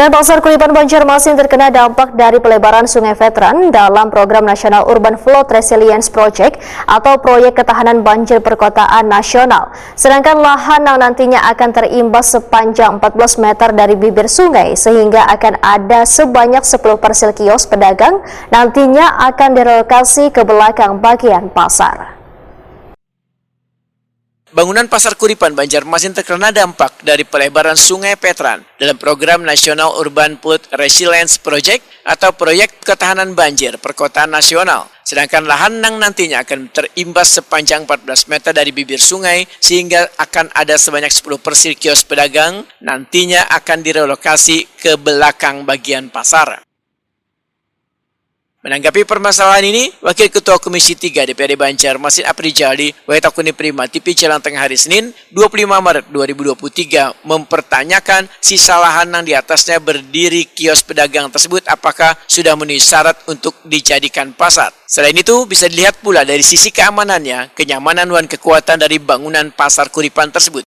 Saudara, Pasar Kuripan Banjarmasin terkena dampak dari pelebaran Sungai Veteran dalam Program Nasional Urban Flood Resilience Project atau Proyek Ketahanan Banjir Perkotaan Nasional. Sedangkan lahan yang nantinya akan terimbas sepanjang 14 meter dari bibir sungai, sehingga akan ada sebanyak 10 persil kios pedagang nantinya akan direlokasi ke belakang bagian pasar. Bangunan Pasar Kuripan Banjarmasin terkena dampak dari pelebaran Sungai Veteran dalam Program Nasional Urban Flood Resilience Project atau Proyek Ketahanan Banjir Perkotaan Nasional. Sedangkan lahan yang nantinya akan terimbas sepanjang 14 meter dari bibir sungai, sehingga akan ada sebanyak 10 persil kios pedagang nantinya akan direlokasi ke belakang bagian pasar. Menanggapi permasalahan ini, Wakil Ketua Komisi 3 DPRD Banjarmasin Aprijali Waitakuni Prima TV Jelang Tengah hari Senin 25 Maret 2023 mempertanyakan sisa lahan yang di atasnya berdiri kios pedagang tersebut apakah sudah memenuhi syarat untuk dijadikan pasar. Selain itu, bisa dilihat pula dari sisi keamanannya, kenyamanan dan kekuatan dari bangunan Pasar Kuripan tersebut.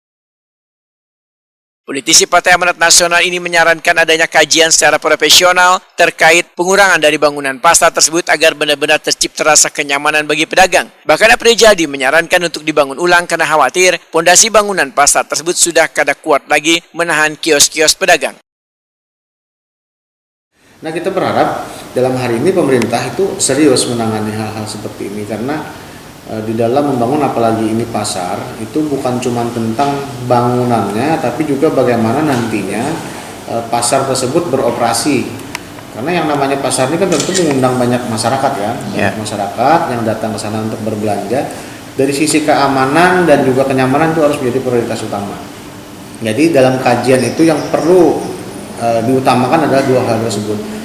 Politisi Partai Amanat Nasional ini menyarankan adanya kajian secara profesional terkait pengurangan dari bangunan pasar tersebut agar benar-benar tercipta rasa kenyamanan bagi pedagang. Bahkan Aprijali menyarankan untuk dibangun ulang karena khawatir pondasi bangunan pasar tersebut sudah kada kuat lagi menahan kios-kios pedagang. Nah, kita berharap dalam hari ini pemerintah itu serius menangani hal-hal seperti ini, karena di dalam membangun apalagi ini pasar itu bukan cuma tentang bangunannya, tapi juga bagaimana nantinya pasar tersebut beroperasi. Karena yang namanya pasar ini kan tentu mengundang banyak masyarakat ya, masyarakat yang datang ke sana untuk berbelanja. Dari sisi keamanan dan juga kenyamanan itu harus menjadi prioritas utama. Jadi dalam kajian itu yang perlu diutamakan adalah dua hal tersebut.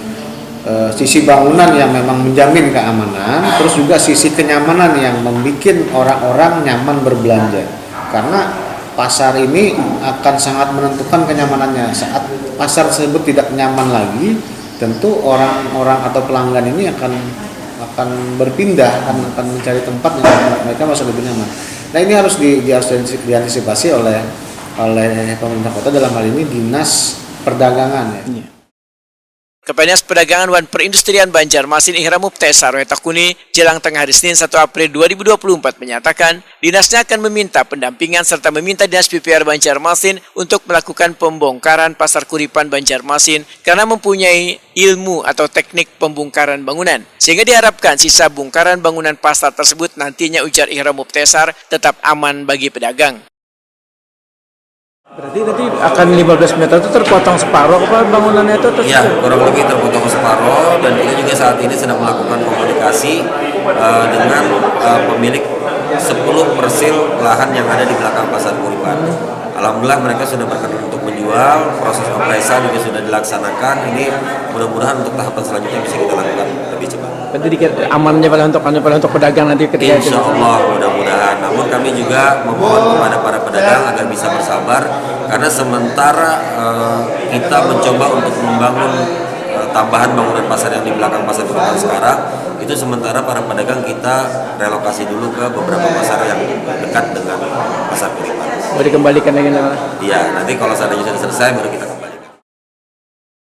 Sisi bangunan yang memang menjamin keamanan, terus juga sisi kenyamanan yang membuat orang-orang nyaman berbelanja. Karena pasar ini akan sangat menentukan kenyamanannya. Saat pasar tersebut tidak nyaman lagi, tentu orang-orang atau pelanggan ini akan berpindah, akan mencari tempat yang mereka merasa lebih nyaman. Nah, ini harus diantisipasi oleh pemerintah kota, dalam hal ini Dinas Perdagangan ya. Kepala Dinas Perdagangan dan Perindustrian Banjarmasin Ihram Mubtesar Waitakuni Jelang Tengah hari Senin 1 April 2024 menyatakan dinasnya akan meminta pendampingan serta meminta Dinas PPR Banjarmasin untuk melakukan pembongkaran Pasar Kuripan Banjarmasin karena mempunyai ilmu atau teknik pembongkaran bangunan, sehingga diharapkan sisa bongkaran bangunan pasar tersebut nantinya, ujar Ihram Mubtesar, tetap aman bagi pedagang. Berarti nanti akan 15 meter itu terpotong separuh apa bangunannya itu? Iya, kurang lebih terpotong separuh, dan kita juga saat ini sedang melakukan komunikasi dengan pemilik 10 persil lahan yang ada di belakang Pasar Kuripan. Alhamdulillah mereka sudah berkenan untuk menjual, proses pempresan juga sudah dilaksanakan. Ini mudah-mudahan untuk tahapan selanjutnya bisa kita lakukan lebih cepat. Berarti amannya paling untuk pedagang nanti ketika Insya Allah mudah-mudahan. Namun kami juga memohon kepada para pedagang agar bisa bersabar, karena sementara kita mencoba untuk membangun tambahan bangunan pasar yang di belakang Pasar Kuripan sekarang, itu sementara para pedagang kita relokasi dulu ke beberapa pasar yang dekat dengan Pasar Kuripan. Mau dikembalikan lagi? Iya, nanti kalau seandainya sudah selesai baru kita